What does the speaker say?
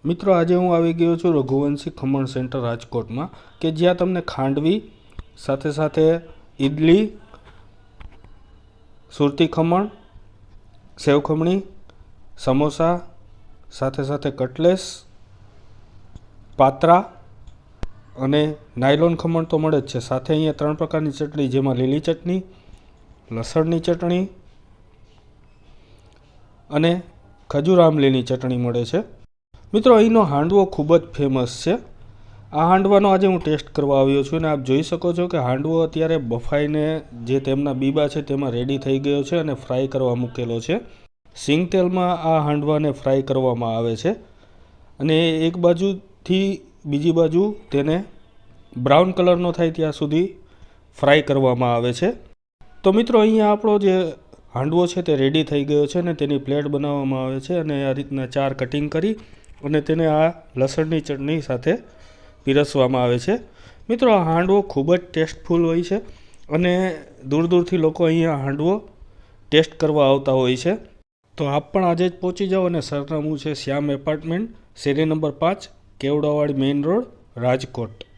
મિત્રો આજે હું આવી ગયો છું રઘુવંશી ખમણ સેન્ટર રાજકોટમાં કે જ્યાં તમને ખાંડવી સાથે સાથે ઈડલી, સુરતી ખમણ, સેવ ખમણી, સમોસા સાથે સાથે કટલેસ, પાત્રા અને નાયલોન ખમણ તો મળે જ છે. સાથે અહીંયા 3 પ્રકારની ચટણી, જેમાં લીલી ચટણી, લસણની ચટણી અને ખજૂર આમલીની ચટણી મળે છે. મિત્રો અહીંનો હાંડવો ખૂબ જ ફેમસ છે. આ હાંડવાનો આજે હું ટેસ્ટ કરવા આવ્યો છું અને આપ જોઈ શકો છો કે હાંડવો અત્યારે બફાઈને જે તેમના બીબા છે તેમાં રેડી થઈ ગયો છે અને ફ્રાય કરવા મૂકેલો છે. સિંગ તેલમાં આ હાંડવાને ફ્રાય કરવામાં આવે છે અને એક બાજુથી બીજી બાજુ તેને બ્રાઉન કલરનો થાય ત્યાં સુધી ફ્રાય કરવામાં આવે છે. તો મિત્રો અહીંયા આપણો જે હાંડવો છે તે રેડી થઈ ગયો છે અને તેની પ્લેટ બનાવવામાં આવે છે અને આ રીતના 4 કટિંગ કરી અને તેને આ લસણની ચટણી સાથે પીરસવામાં આવે છે. મિત્રો આ હાંડવો ખૂબ જ ટેસ્ટફુલ હોય છે અને દૂર દૂરથી લોકો અહીંયા હાંડવો ટેસ્ટ કરવા આવતા હોય છે. તો આપ પણ આજે જ પહોંચી જાઓ અને સરનામું છે શ્યામ એપાર્ટમેન્ટ, શેરી number 5, Kevdawadi main road, Rajkot.